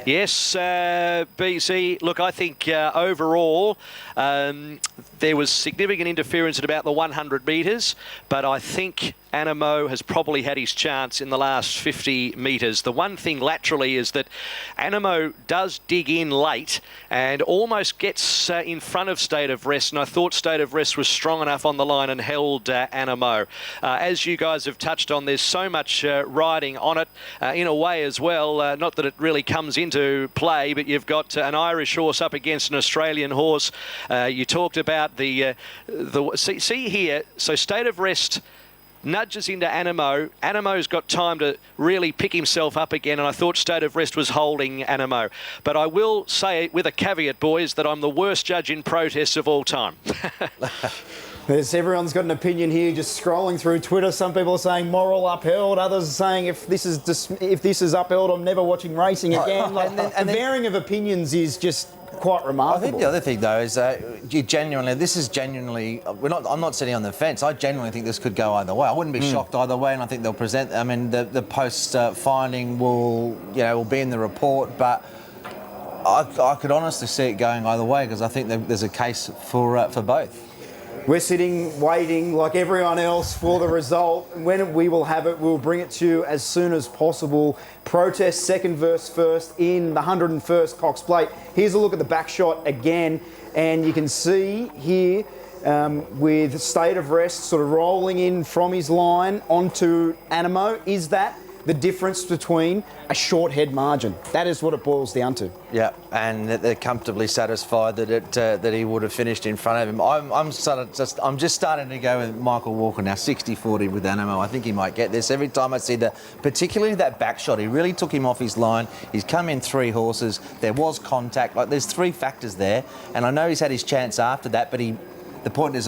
[SPEAKER 12] Yes, BC, look, I think overall there was significant interference at about the 100 metres, but I think Animo has probably had his chance in the last 50 metres. The one thing laterally is that Animo does dig in late and almost gets in front of State of Rest, and I thought State of Rest was strong enough on the line and held Animo. As you guys have touched on, there's so much riding on it in a way as well, not that it really comes into play, but you've got an Irish horse up against an Australian horse. You talked about the see here, so State of Rest nudges into Animo. Animo's got time to really pick himself up again, and I thought State of Rest was holding Animo. But I will say, with a caveat, boys, that I'm the worst judge in protests of all time.
[SPEAKER 8] Everyone's got an opinion here, just scrolling through Twitter. Some people are saying moral upheld, others are saying if this is upheld, I'm never watching racing again. The varying of opinions is just quite remarkable.
[SPEAKER 7] I think the other thing, though, is I'm not sitting on the fence. I genuinely think this could go either way. I wouldn't be shocked either way, and I think they'll present. I mean, the post finding will be in the report, but I could honestly see it going either way because I think there's a case for both.
[SPEAKER 8] We're sitting, waiting like everyone else for the result. When we will have it, we'll bring it to you as soon as possible. Protest second verse first in the 101st Cox Plate. Here's a look at the back shot again, and you can see here with State of Rest sort of rolling in from his line onto Animo. Is that the difference between a short head margin? That is what it boils down to.
[SPEAKER 7] Yeah, and they're comfortably satisfied that he would have finished in front of him. I'm just starting to go with Michael Walker now, 60-40 with Animo. I think he might get this. Every time I see particularly that back shot, he really took him off his line. He's come in 3 horses. There was contact. There's 3 factors there, and I know he's had his chance after that, but the point is,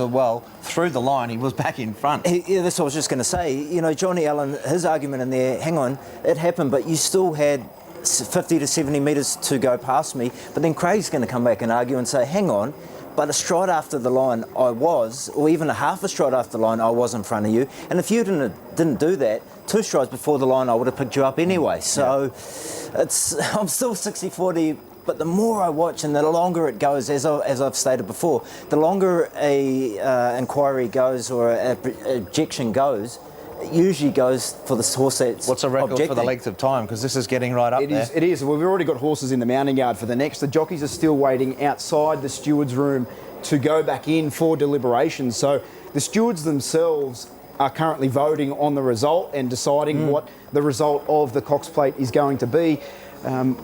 [SPEAKER 7] through the line, he was back in front.
[SPEAKER 13] Yeah, that's what I was just going to say. Johnny Allen, his argument in there, hang on, it happened, but you still had 50 to 70 metres to go past me. But then Craig's going to come back and argue and say, hang on, but a stride after the line I was, or even a half a stride after the line I was in front of you. And if you didn't do that, 2 strides before the line I would have picked you up anyway. So I'm still 60-40. But the more I watch and the longer it goes, as I've stated before, the longer a inquiry goes or a objection goes, it usually goes for the horse that's
[SPEAKER 7] What's a record
[SPEAKER 13] objecting.
[SPEAKER 7] for the length of time? Because this is getting right up there.
[SPEAKER 8] It is. We've already got horses in the mounting yard for the next. The jockeys are still waiting outside the stewards' room to go back in for deliberations. So the stewards themselves are currently voting on the result and deciding what the result of the Cox Plate is going to be.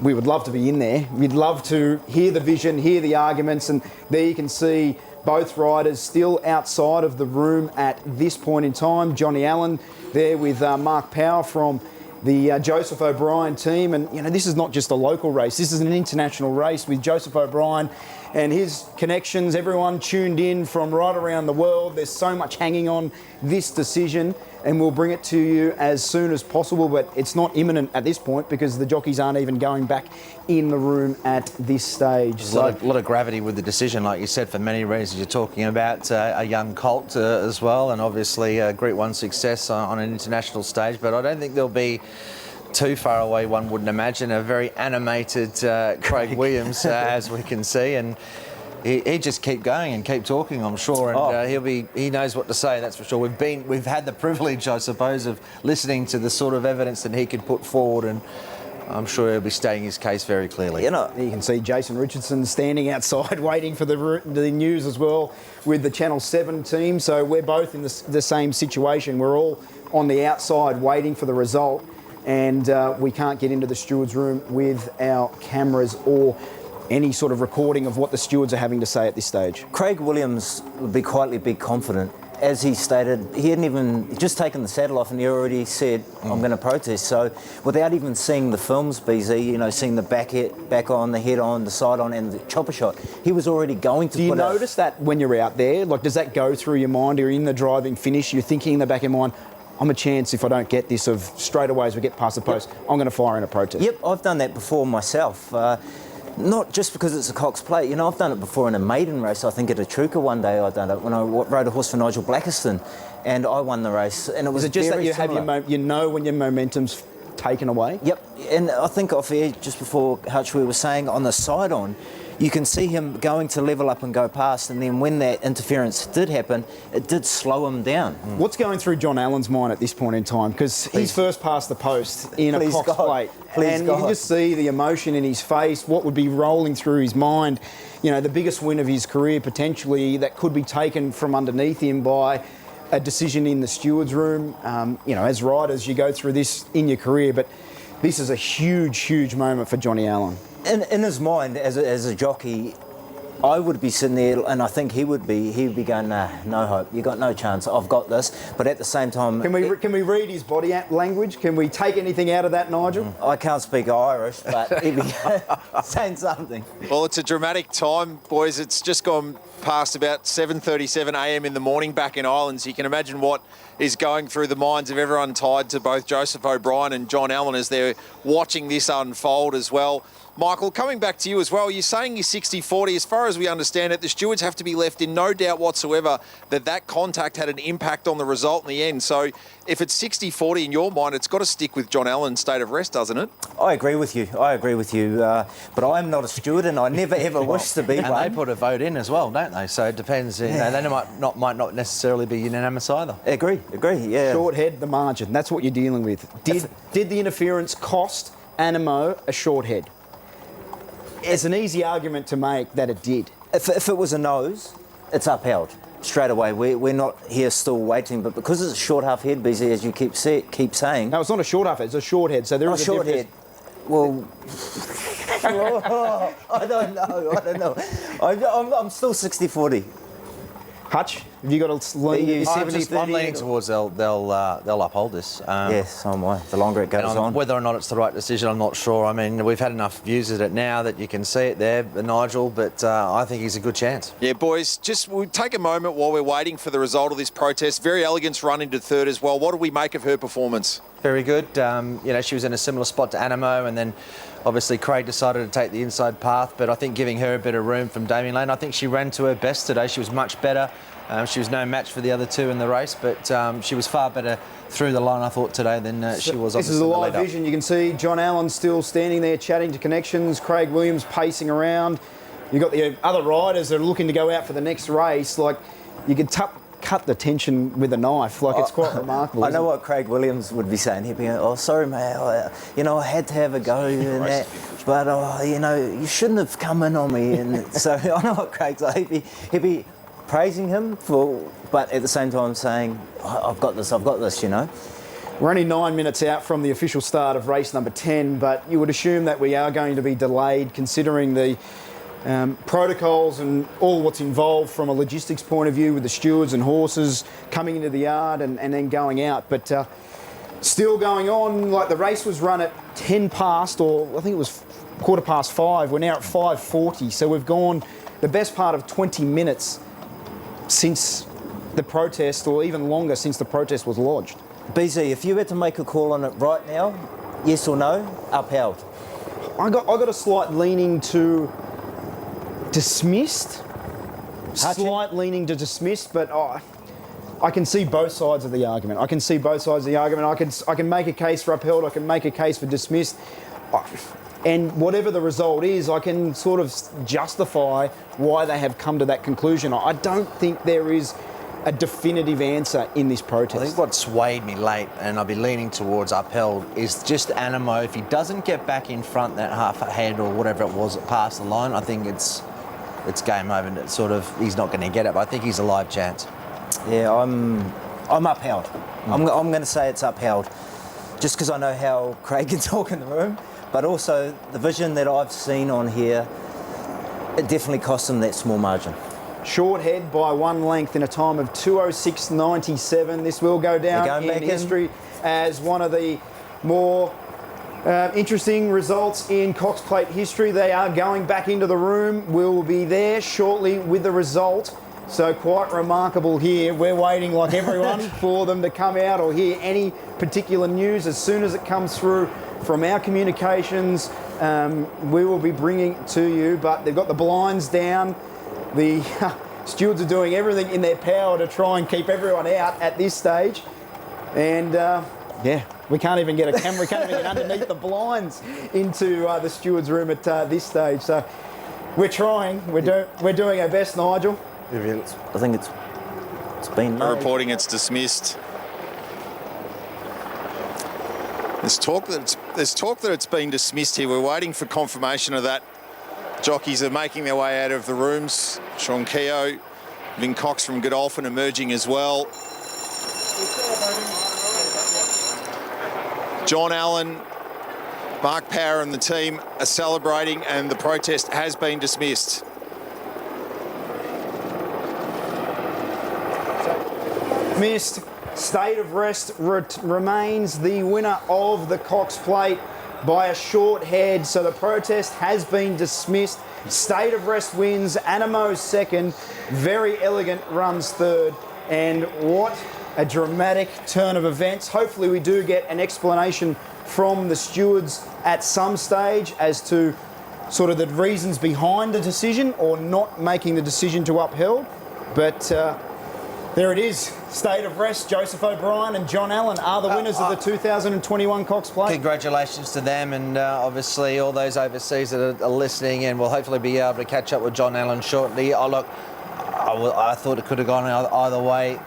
[SPEAKER 8] We would love to be in there. We'd love to hear the vision, hear the arguments, and there you can see both riders still outside of the room at this point in time. Johnny Allen there with Mark Power from the Joseph O'Brien team. And, you know, this is not just a local race. This is an international race with Joseph O'Brien and his connections. Everyone tuned in from right around the world. There's so much hanging on this decision, and we'll bring it to you as soon as possible, but it's not imminent at this point because the jockeys aren't even going back in the room at this stage.
[SPEAKER 7] There's a lot of gravity with the decision, like you said, for many reasons. You're talking about a young colt as well, and obviously Group 1 success on an international stage, but I don't think there'll be too far away, one wouldn't imagine. A very animated Craig Williams, as we can see, and he just keep going and keep talking, I'm sure, and he knows what to say, that's for sure. We've had the privilege, I suppose, of listening to the sort of evidence that he could put forward, and I'm sure he'll be stating his case very clearly.
[SPEAKER 8] You know, you can see Jason Richardson standing outside waiting for the news as well with the Channel 7 team. So we're both in the same situation. We're all on the outside waiting for the result, and we can't get into the stewards' room with our cameras or any sort of recording of what the stewards are having to say at this stage.
[SPEAKER 13] Craig Williams would be quietly be confident. As he stated, he hadn't even just taken the saddle off and he already said, I'm going to protest. So without even seeing the films, BZ, you know, seeing the back on, the head on, the side on and the chopper shot, he was already going to
[SPEAKER 8] Do you notice that when you're out there? Like, does that go through your mind? Or in the driving finish, you're thinking in the back of your mind, I'm a chance if I don't get this of straight away as we get past the post, I'm going to fire in a protest.
[SPEAKER 13] Yep, I've done that before myself. Not just because it's a Cox Plate. You know, I've done it before in a maiden race. I think at Echuca one day I done it when I rode a horse for Nigel Blackiston, and I won the race. And it was
[SPEAKER 8] Is it just that
[SPEAKER 13] very
[SPEAKER 8] you
[SPEAKER 13] similar.
[SPEAKER 8] have you know when your momentum's taken away?
[SPEAKER 13] Yep, and I think off air just before Hutch we were saying on the side on, you can see him going to level up and go past, and then when that interference did happen, it did slow him down.
[SPEAKER 8] What's going through John Allen's mind at this point in time? Because he's first past the post in a Cox Plate. And you can just see the emotion in his face, what would be rolling through his mind. You know, the biggest win of his career potentially that could be taken from underneath him by a decision in the stewards' room. You know, as riders, you go through this in your career, but this is a huge, huge moment for Johnny Allen.
[SPEAKER 13] In his mind, as a jockey, I would be sitting there, and I think he would be going, nah, no hope. You got no chance. I've got this. But at the same time,
[SPEAKER 8] can we read his body language? Can we take anything out of that, Nigel?
[SPEAKER 13] I can't speak Irish, but he'd be saying something.
[SPEAKER 6] Well, it's a dramatic time, boys. It's just gone past about 7:37 a.m. in the morning back in Ireland. So you can imagine what is going through the minds of everyone tied to both Joseph O'Brien and John Allen as they're watching this unfold as well. Michael, coming back to you as well, you're saying you're 60-40. As far as we understand it, the stewards have to be left in no doubt whatsoever that contact had an impact on the result in the end. So if it's 60-40 in your mind, it's got to stick with John Allen's state of rest, doesn't it?
[SPEAKER 13] I agree with you. But I'm not a steward, and I never ever wish to be
[SPEAKER 7] and
[SPEAKER 13] one.
[SPEAKER 7] they put a vote in as well, don't they? So it depends. You know, they might not necessarily be unanimous either.
[SPEAKER 13] Agree. Yeah.
[SPEAKER 8] Short head, the margin. That's what you're dealing with. Did the interference cost Animo a short head? It's an easy argument to make that it did.
[SPEAKER 13] If it was a nose, it's upheld straight away. We're not here still waiting, but because it's a short half head, BZ, as you keep saying.
[SPEAKER 8] No, it's not a short half head. It's a short head. So there is a
[SPEAKER 13] short head. Well, I don't know. I'm still 60-40.
[SPEAKER 8] Hutch, have you got a lean?
[SPEAKER 7] I'm leaning towards they'll uphold this.
[SPEAKER 13] Yes, so am I. The longer it goes on.
[SPEAKER 7] Whether or not it's the right decision, I'm not sure. I mean, we've had enough views at it now that you can see it there, Nigel, but I think he's a good chance.
[SPEAKER 6] Yeah, boys, we'll take a moment while we're waiting for the result of this protest. Very Elegant's run into third as well. What do we make of her performance?
[SPEAKER 7] Very good. You know, she was in a similar spot to Animo, and then Obviously, Craig decided to take the inside path, but I think giving her a bit of room from Damien Lane. I think she ran to her best today. She was much better. She was no match for the other two in the race, but she was far better through the line, I thought, today than she was.
[SPEAKER 8] This is a live vision. You can see John Allen still standing there chatting to Connections. Craig Williams pacing around. You've got the other riders that are looking to go out for the next race. Like, you could cut the tension with a knife. Like, it's quite remarkable.
[SPEAKER 13] I know what Craig Williams would be saying. He'd be going, "Oh, sorry, mate. I had to have a go in that, but you shouldn't have come in on me." And so I know what Craig's like. He'd be praising him but at the same time saying, "I've got this.
[SPEAKER 8] We're only 9 minutes out from the official start of race number 10, but you would assume that we are going to be delayed considering the protocols and all what's involved from a logistics point of view with the stewards and horses coming into the yard and then going out. But still going on, like the race was run at 10 past, or I think it was 5:15. We're now at 5:40, so we've gone the best part of 20 minutes since the protest, or even longer since the protest was lodged.
[SPEAKER 13] BZ, if you had to make a call on it right now, yes or no, upheld?
[SPEAKER 8] I got a slight leaning to dismissed. Slight leaning to dismissed, but I can see both sides of the argument. I can make a case for upheld. I can make a case for dismissed. And whatever the result is, I can sort of justify why they have come to that conclusion. I don't think there is a definitive answer in this protest.
[SPEAKER 7] I think what swayed me late, and I'll be leaning towards upheld, is just Animo. If he doesn't get back in front that half a head or whatever it was past the line, I think it's game over. And it's he's not going to get it, but I think he's a live chance.
[SPEAKER 13] Yeah, I'm upheld. I'm going to say it's upheld, just because I know how Craig can talk in the room, but also the vision that I've seen on here, it definitely cost him that small margin.
[SPEAKER 8] Short head by 1 length in a time of 2:06.97. This will go down in history as one of the more interesting results in Cox Plate history. They are going back into the room. We'll be there shortly with the result. So quite remarkable here. We're waiting, like everyone, for them to come out or hear any particular news. As soon as it comes through from our communications, we will be bringing it to you. But they've got the blinds down. The stewards are doing everything in their power to try and keep everyone out at this stage. And we can't even get a camera, we can't even get underneath the blinds into the stewards' room at this stage. So we're trying, we're doing our best, Nigel.
[SPEAKER 13] I think it's been made.
[SPEAKER 6] Reporting it's dismissed. There's talk that it's been dismissed here. We're waiting for confirmation of that. Jockeys are making their way out of the rooms. Sean Keogh, Vin Cox from Godolphin emerging as well. John Allen, Mark Power and the team are celebrating, and the protest has been dismissed.
[SPEAKER 8] Missed. State of Rest remains the winner of the Cox Plate by a short head, so the protest has been dismissed. State of Rest wins, Animo second, Very Elegant runs third, and what a dramatic turn of events. Hopefully we do get an explanation from the stewards at some stage as to sort of the reasons behind the decision or not making the decision to upheld, but there it is. State of Rest, Joseph O'Brien and John Allen are the winners of the 2021 Cox Plate.
[SPEAKER 7] Congratulations to them, and obviously all those overseas that are listening, and we'll hopefully be able to catch up with John Allen shortly. I thought it could have gone either way.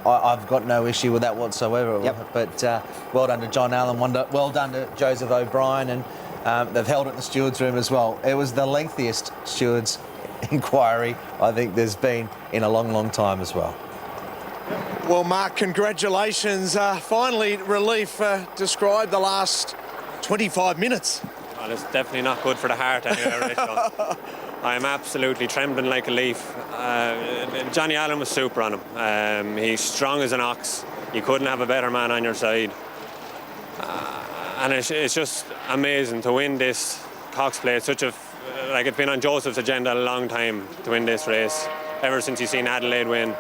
[SPEAKER 7] I've got no issue with that whatsoever.
[SPEAKER 13] Yep.
[SPEAKER 7] But well done to John Allen, well done to Joseph O'Brien, and they've held it in the stewards' room as well. It was the lengthiest stewards' inquiry I think there's been in a long, long time as well.
[SPEAKER 14] Well, Mark, congratulations. Finally, relief. Describe the last 25 minutes.
[SPEAKER 15] Well, it's definitely not good for the heart anyway, Rachel. I am absolutely trembling like a leaf. Johnny Allen was super on him. He's strong as an ox. You couldn't have a better man on your side. And it's just amazing to win this Cox Plate. It's been on Joseph's agenda a long time to win this race, ever since he's seen Adelaide win.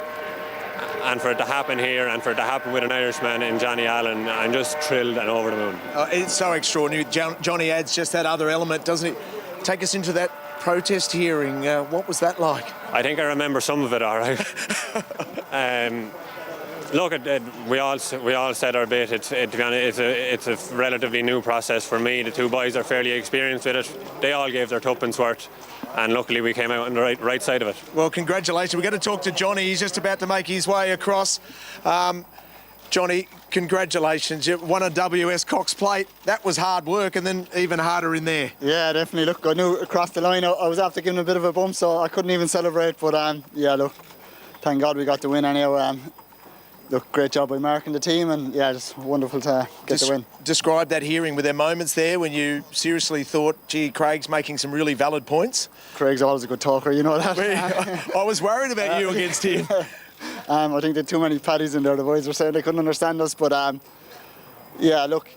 [SPEAKER 15] and for it to happen here and for it to happen with an Irishman in Johnny Allen, I'm just thrilled and over the moon.
[SPEAKER 14] It's so extraordinary. Johnny adds just that other element, doesn't he? Take us into that protest hearing. What was that like?
[SPEAKER 15] I think I remember some of it all right. Look, we all said our bit. To be honest, it's a relatively new process for me. The two boys are fairly experienced with it. They all gave their tuppence worth, and luckily we came out on the right side of it.
[SPEAKER 14] Well, congratulations. We're going to talk to Johnny. He's just about to make his way across. Johnny, congratulations. You won a WS Cox Plate. That was hard work, and then even harder in there.
[SPEAKER 16] Yeah, definitely. Look, I knew across the line I was after giving a bit of a bump, so I couldn't even celebrate. But yeah, look, thank God we got the win anyhow. Look, great job by Mark and the team, and yeah, just wonderful to get the win.
[SPEAKER 14] Describe that hearing. Were there moments there when you seriously thought, gee, Craig's making some really valid points?
[SPEAKER 16] Craig's always a good talker, you know that.
[SPEAKER 14] I was worried about you against him.
[SPEAKER 16] I think there were too many paddies in there. The boys were saying they couldn't understand us, but yeah, look,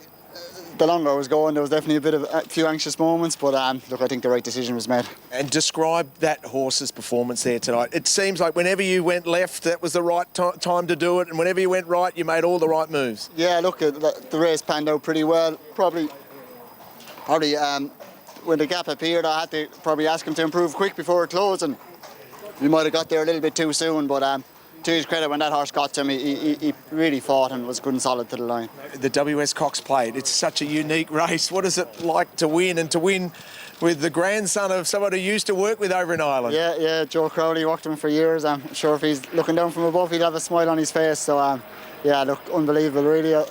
[SPEAKER 16] the longer I was going, there was definitely a few anxious moments, but look, I think the right decision was made.
[SPEAKER 14] And describe that horse's performance there tonight. It seems like whenever you went left, that was the right time to do it, and whenever you went right, you made all the right moves.
[SPEAKER 16] Yeah, look, the race panned out pretty well. Probably when the gap appeared, I had to probably ask him to improve quick before it closed, and we might have got there a little bit too soon, but to his credit, when that horse got to him, he really fought and was good and solid to the line.
[SPEAKER 14] The WS Cox Plate, it's such a unique race. What is it like to win, and to win with the grandson of someone who used to work with over in Ireland?
[SPEAKER 16] Yeah, Joe Crowley worked with him for years. I'm sure if he's looking down from above, he'd have a smile on his face. So, yeah, look, unbelievable, really.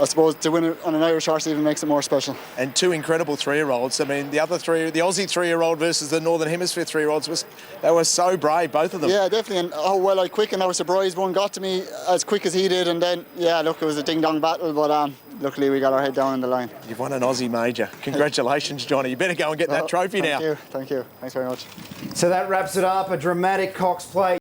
[SPEAKER 16] I suppose to win it on an Irish horse even makes it more special.
[SPEAKER 14] And two incredible three-year-olds. I mean, the other three, the Aussie three-year-old versus the Northern Hemisphere three-year-olds, they were so brave, both of them.
[SPEAKER 16] Yeah, definitely. And how well I quickened, I was surprised one got to me as quick as he did. And then, yeah, look, it was a ding-dong battle, but luckily we got our head down in the line.
[SPEAKER 14] You've won an Aussie major. Congratulations, Johnny. You better go and get that trophy now.
[SPEAKER 16] Thank you. Thanks very much.
[SPEAKER 8] So that wraps it up, a dramatic Cox Plate.